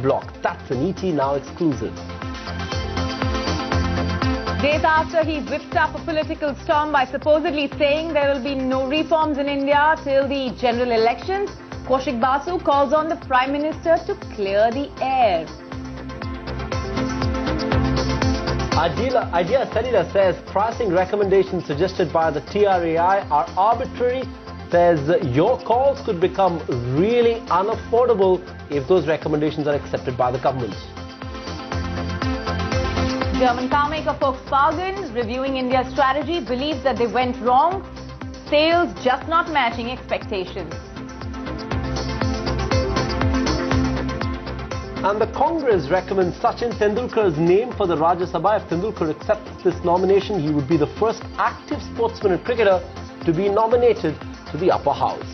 blocked. That's an ET Now exclusive. Days after he whipped up a political storm by supposedly saying there will be no reforms in India till the general elections, Kaushik Basu calls on the Prime Minister to clear the air. Idea Cellular says pricing recommendations suggested by the TRAI are arbitrary. Says your calls could become really unaffordable if those recommendations are accepted by the government. German carmaker Volkswagen, reviewing India's strategy, believes that they went wrong. Sales just not matching expectations. And the Congress recommends Sachin Tendulkar's name for the Rajya Sabha. If Tendulkar accepts this nomination, he would be the first active sportsman and cricketer to be nominated to the upper house.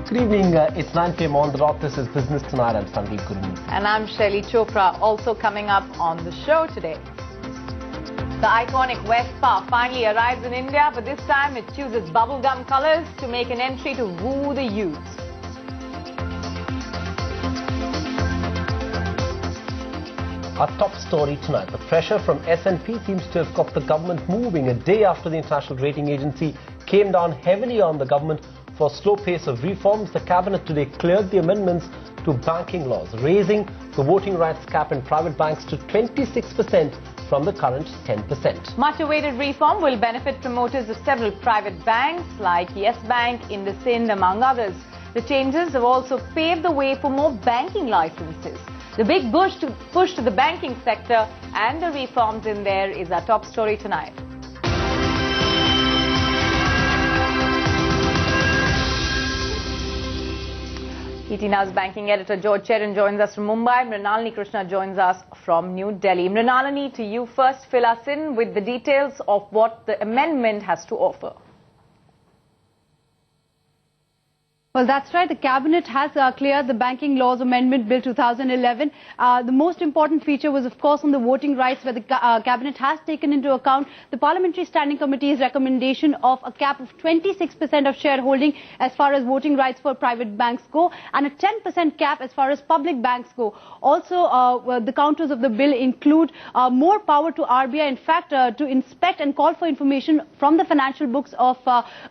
Good evening, it's 9 p.m. on the dot. This is Business Tonight. I'm Sandeep Gurumi. And I'm Shaili Chopra, also coming up on the show today. The iconic Vespa finally arrives in India, but this time it chooses bubblegum colors to make an entry to woo the youth. Our top story tonight. The pressure from S&P seems to have got the government moving a day after the international rating agency came down heavily on the government for slow pace of reforms. The cabinet today cleared the amendments to banking laws, raising the voting rights cap in private banks to 26% from the current 10%. Much awaited reform will benefit promoters of several private banks like Yes Bank, IndusInd, among others. The changes have also paved the way for more banking licenses. The big push to the banking sector and the reforms in there is our top story tonight. ET Now's banking editor George Cheran joins us from Mumbai. Mrinalini Krishna joins us from New Delhi. Mrinalini, to you first, fill us in with the details of what the amendment has to offer. Well, that's right. The Cabinet has cleared the Banking Laws Amendment Bill 2011. The most important feature was, of course, on the voting rights, where the Cabinet has taken into account the Parliamentary Standing Committee's recommendation of a cap of 26% of shareholding as far as voting rights for private banks go, and a 10% cap as far as public banks go. Also, the counters of the bill include more power to RBI, in fact, to inspect and call for information from the financial books of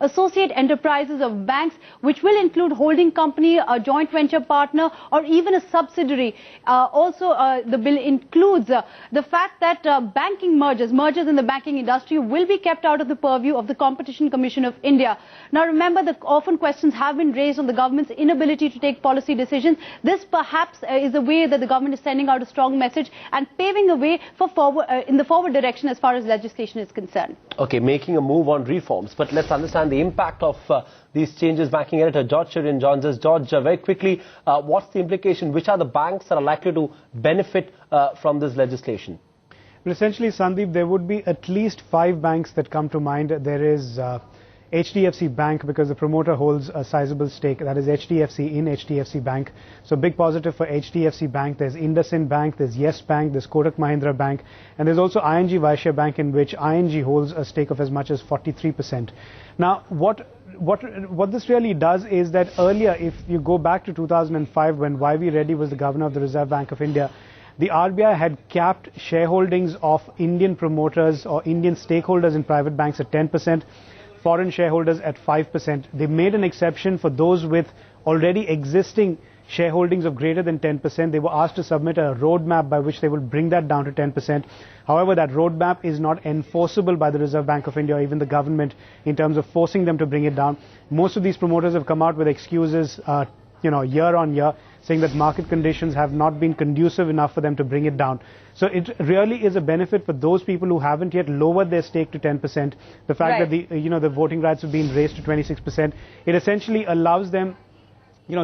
associate enterprises of banks, which will include holding company, a joint venture partner, or even a subsidiary. The bill includes the fact that banking mergers in the banking industry will be kept out of the purview of the Competition Commission of India. Now remember, that often questions have been raised on the government's inability to take policy decisions. This perhaps is a way that the government is sending out a strong message and paving a way for in the forward direction as far as legislation is concerned. Okay, making a move on reforms, but let's understand the impact of these changes. Banking editor George Cheran joins us. George, very quickly, what's the implication? Which are the banks that are likely to benefit from this legislation? Well, essentially, Sandeep, there would be at least 5 banks that come to mind. There is HDFC Bank, because the promoter holds a sizable stake. That is HDFC in HDFC Bank. So big positive for HDFC Bank. There's IndusInd Bank, there's Yes Bank, there's Kotak Mahindra Bank, and there's also ING Vysya Bank, in which ING holds a stake of as much as 43%. Now, what this really does is that earlier, if you go back to 2005, when Y.V. Reddy was the governor of the Reserve Bank of India, the RBI had capped shareholdings of Indian promoters or Indian stakeholders in private banks at 10%. Foreign shareholders at 5%. They made an exception for those with already existing shareholdings of greater than 10%. They were asked to submit a roadmap by which they will bring that down to 10%. However, that roadmap is not enforceable by the Reserve Bank of India or even the government in terms of forcing them to bring it down. Most of these promoters have come out with excuses, year on year, saying that market conditions have not been conducive enough for them to bring it down. So it really is a benefit for those people who haven't yet lowered their stake to 10%. The fact that the voting rights have been raised to 26%, it essentially allows them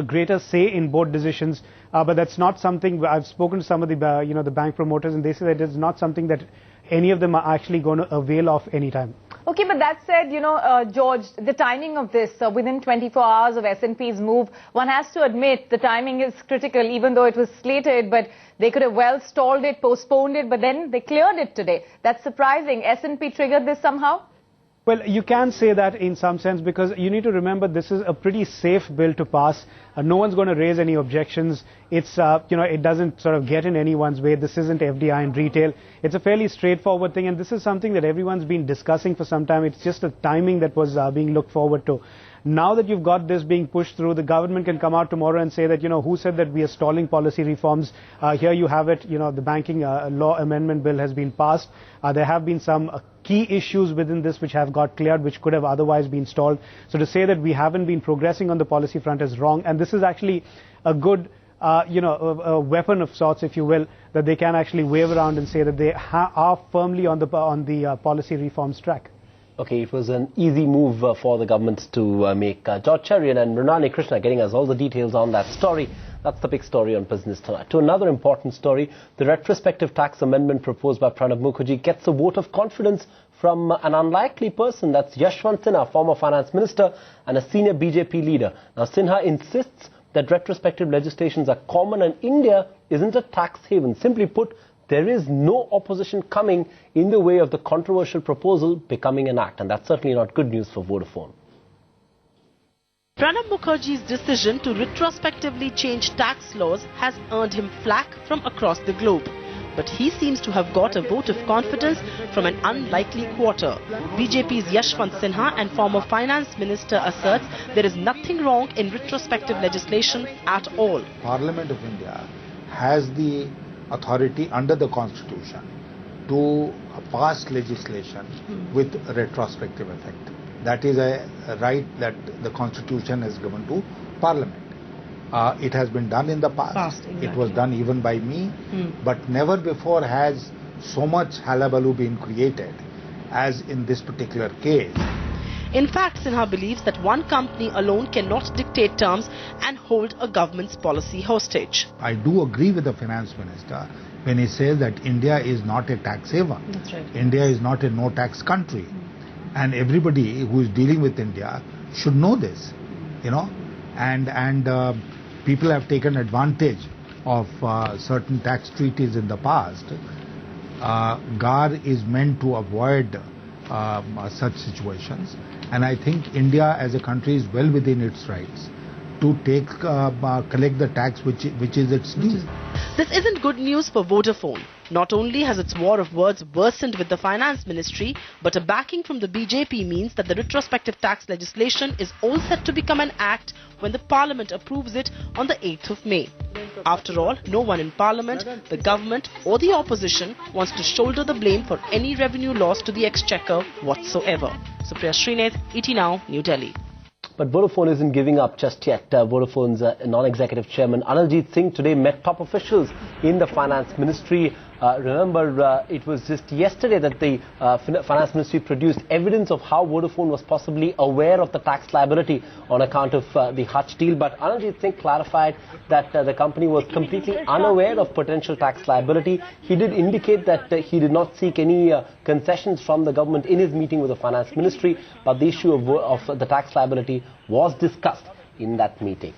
greater say in board decisions. But that's not something. I've spoken to some of the the bank promoters, and they say that it's not something that any of them are actually going to avail of anytime. Okay, but that said, George, the timing of this, within 24 hours of S&P's move, one has to admit the timing is critical, even though it was slated, but they could have well stalled it, postponed it, but then they cleared it today. That's surprising. S&P triggered this somehow? Well, you can say that in some sense, because you need to remember this is a pretty safe bill to pass. No one's going to raise any objections. It's, it doesn't sort of get in anyone's way. This isn't FDI in retail. It's a fairly straightforward thing, and this is something that everyone's been discussing for some time. It's just a timing that was being looked forward to. Now that you've got this being pushed through, the government can come out tomorrow and say that, who said that we are stalling policy reforms? Here you have it, the banking law amendment bill has been passed. There have been some key issues within this which have got cleared, which could have otherwise been stalled. So to say that we haven't been progressing on the policy front is wrong. And this is actually a good, a weapon of sorts, if you will, that they can actually wave around and say that they are firmly on the policy reforms track. Okay, it was an easy move for the government to make. George Cherian and Mrinalini Krishna getting us all the details on that story. That's the big story on Business Tonight. To another important story, the retrospective tax amendment proposed by Pranab Mukherjee gets a vote of confidence from an unlikely person. That's Yashwant Sinha, former finance minister and a senior BJP leader. Now, Sinha insists that retrospective legislations are common and India isn't a tax haven. Simply put, there is no opposition coming in the way of the controversial proposal becoming an act. And that's certainly not good news for Vodafone. Pranab Mukherjee's decision to retrospectively change tax laws has earned him flack from across the globe. But he seems to have got a vote of confidence from an unlikely quarter. BJP's Yashwant Sinha and former finance minister asserts there is nothing wrong in retrospective legislation at all. Parliament of India has the authority under the Constitution to pass legislation with retrospective effect. That is a right that the Constitution has given to Parliament. It has been done in the past. Exactly. It was done even by me, but never before has so much hullabaloo been created as in this particular case. In fact, Sinha believes that one company alone cannot dictate terms and hold a government's policy hostage. I do agree with the finance minister when he says that India is not a tax haven. That's right. India is not a no-tax country. And everybody who is dealing with India should know this, and people have taken advantage of certain tax treaties in the past. GAR is meant to avoid such situations, and I think India as a country is well within its rights to collect the tax which is its due. This isn't good news for Vodafone. Not only has its war of words worsened with the finance ministry, but a backing from the BJP means that the retrospective tax legislation is all set to become an act when the parliament approves it on the 8th of May. After all, no one in parliament, the government or the opposition wants to shoulder the blame for any revenue loss to the exchequer whatsoever. Supriya Srinath, ET Now, New Delhi. But Vodafone isn't giving up just yet. Vodafone's non-executive chairman Aniljeet Singh today met top officials in the finance ministry. Remember, it was just yesterday that the finance ministry produced evidence of how Vodafone was possibly aware of the tax liability on account of the Hutch deal. But Aniljeet Singh clarified that the company was completely unaware of potential tax liability. He did indicate that he did not seek any concessions from the government in his meeting with the finance ministry, but the issue of the tax liability was discussed in that meeting.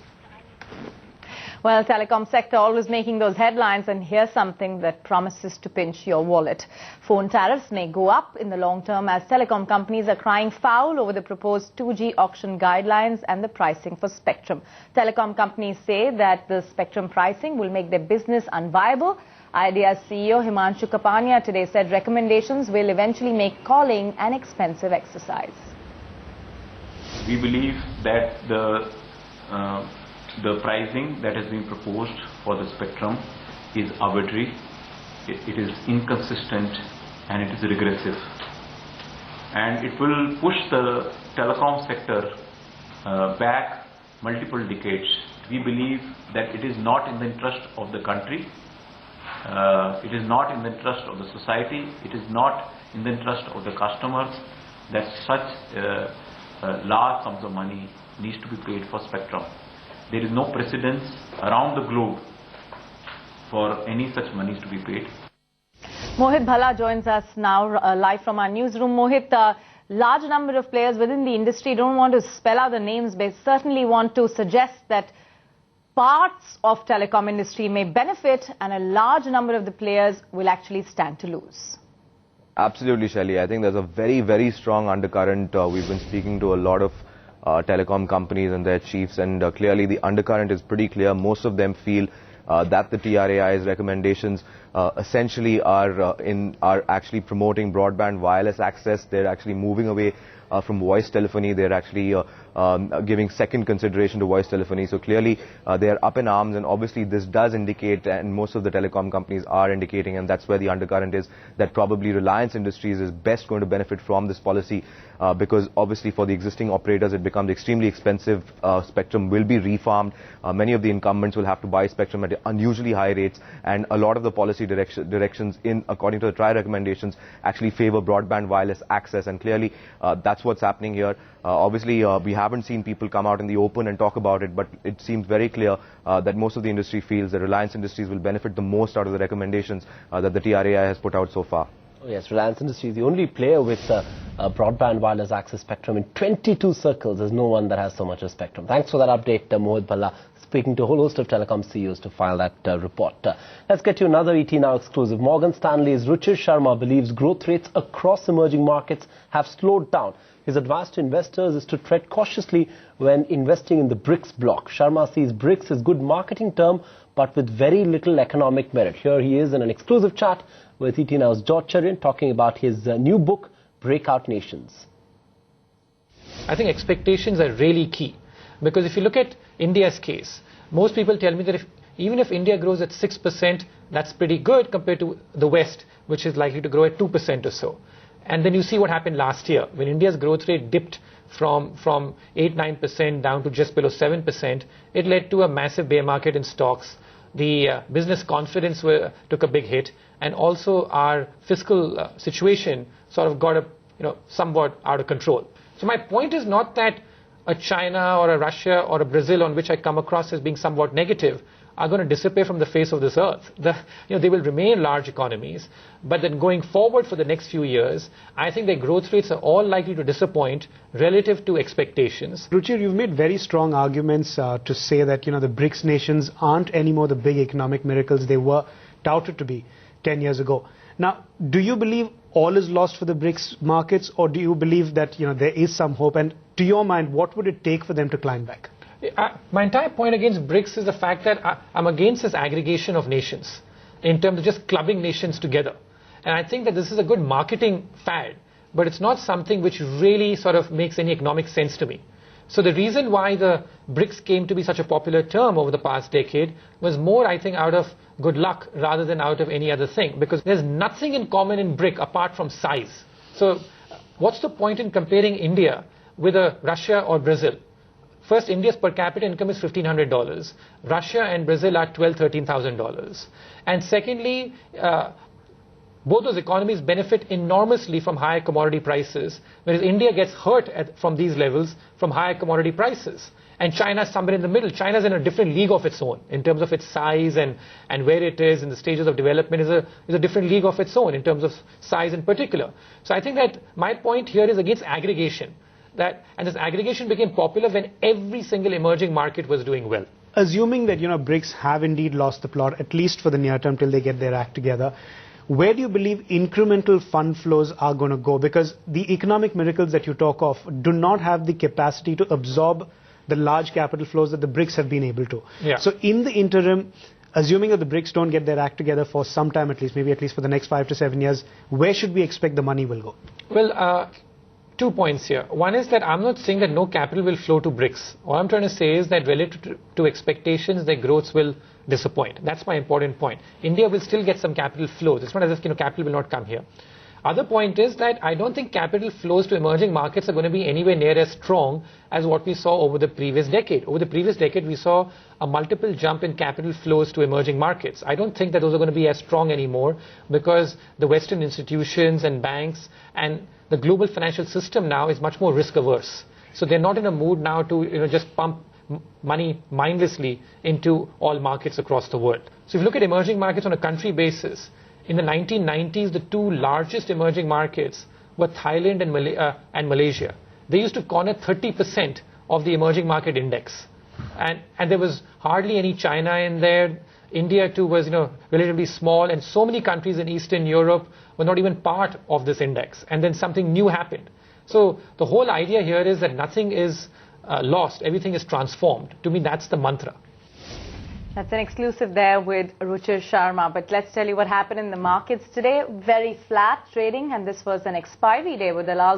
Well, telecom sector always making those headlines, and here's something that promises to pinch your wallet. Phone tariffs may go up in the long term as telecom companies are crying foul over the proposed 2G auction guidelines and the pricing for spectrum. Telecom companies say that the spectrum pricing will make their business unviable. Idea's CEO Himanshu Kapania today said recommendations will eventually make calling an expensive exercise. We believe that the pricing that has been proposed for the spectrum is arbitrary, it is inconsistent, and it is regressive. And it will push the telecom sector back multiple decades. We believe that it is not in the interest of the country, it is not in the interest of the society, it is not in the interest of the customers that such large sums of money needs to be paid for spectrum. There is no precedence around the globe for any such monies to be paid. Mohit Bhala joins us now live from our newsroom. Mohit, large number of players within the industry, don't want to spell out the names, but certainly want to suggest that parts of telecom industry may benefit and a large number of the players will actually stand to lose. Absolutely, Shaili. I think there's a very, very strong undercurrent. We've been speaking to a lot of telecom companies and their chiefs, and clearly the undercurrent is pretty clear. Most of them feel that the TRAI's recommendations essentially are actually promoting broadband wireless access. They're actually moving away from voice telephony. They're actually giving second consideration to voice telephony. So clearly they are up in arms, and obviously this does indicate, and most of the telecom companies are indicating, and that's where the undercurrent is, that probably Reliance Industries is best going to benefit from this policy, because obviously for the existing operators it becomes extremely expensive. Spectrum will be refarmed. Many of the incumbents will have to buy spectrum at unusually high rates, and a lot of the policy directions according to the TRAI recommendations actually favor broadband wireless access, and clearly that's what's happening here. Obviously we haven't seen people come out in the open and talk about it, but it seems very clear that most of the industry feels that Reliance Industries will benefit the most out of the recommendations that the TRAI has put out so far. Oh yes, Reliance Industries, the only player with broadband wireless access spectrum in 22 circles. There's no one that has so much of spectrum. Thanks for that update, Mohit Bhalla, speaking to a whole host of telecom CEOs to file that report. Let's get to another ET Now exclusive. Morgan Stanley's Ruchir Sharma believes growth rates across emerging markets have slowed down. His advice to investors is to tread cautiously when investing in the BRICS bloc. Sharma sees BRICS as good marketing term, but with very little economic merit. Here he is in an exclusive chat with ET Now's George Cherian, talking about his new book, Breakout Nations. I think expectations are really key, because if you look at India's case, most people tell me that even if India grows at 6%, that's pretty good compared to the West, which is likely to grow at 2% or so. And then you see what happened last year, when India's growth rate dipped from 8-9% down to just below 7%. It led to a massive bear market in stocks. The business confidence took a big hit, and also our fiscal situation sort of got somewhat out of control. So my point is not that a China or a Russia or a Brazil, on which I come across as being somewhat negative, are going to disappear from the face of this earth. They will remain large economies, but then going forward for the next few years, I think their growth rates are all likely to disappoint relative to expectations. Ruchir, you've made very strong arguments to say that the BRICS nations aren't anymore the big economic miracles they were touted to be 10 years ago. Now, do you believe all is lost for the BRICS markets, or do you believe that there is some hope? And to your mind, what would it take for them to climb back? My entire point against BRICS is the fact that I'm against this aggregation of nations in terms of just clubbing nations together. And I think that this is a good marketing fad, but it's not something which really sort of makes any economic sense to me. So the reason why the BRICS came to be such a popular term over the past decade was more, I think, out of good luck rather than out of any other thing, because there's nothing in common in BRIC apart from size. So what's the point in comparing India with a Russia or Brazil? First, India's per capita income is $1,500. Russia and Brazil are $12,000, $13,000. And secondly, both those economies benefit enormously from higher commodity prices, whereas India gets hurt from these levels from higher commodity prices. And China is somewhere in the middle. China is in a different league of its own in terms of its size and where it is in the stages of development is a different league of its own in terms of size in particular. So I think that my point here is against aggregation. And this aggregation became popular when every single emerging market was doing well. Assuming that BRICS have indeed lost the plot, at least for the near term till they get their act together, where do you believe incremental fund flows are going to go? Because the economic miracles that you talk of do not have the capacity to absorb the large capital flows that the BRICS have been able to. Yeah. So in the interim, assuming that the BRICS don't get their act together for some time at least, maybe at least for the next 5 to 7 years, where should we expect the money will go? Well, 2 points here. One is that I'm not saying that no capital will flow to BRICS. All I'm trying to say is that relative to expectations, their growth will disappoint. That's my important point. India will still get some capital flows. It's not as if capital will not come here. Other point is that I don't think capital flows to emerging markets are going to be anywhere near as strong as what we saw over the previous decade. Over the previous decade, we saw a multiple jump in capital flows to emerging markets. I don't think that those are going to be as strong anymore, because the Western institutions and banks and the global financial system now is much more risk averse. So they're not in a mood now to just pump money mindlessly into all markets across the world. So if you look at emerging markets on a country basis, in the 1990s, the two largest emerging markets were Thailand and Malaysia. They used to corner 30% of the emerging market index. And there was hardly any China in there. India too was, relatively small, and so many countries in Eastern Europe were not even part of this index. And then something new happened. So the whole idea here is that nothing is lost, everything is transformed. To me, that's the mantra. That's an exclusive there with Ruchir Sharma. But let's tell you what happened in the markets today. Very flat trading, and this was an expiry day with Dalal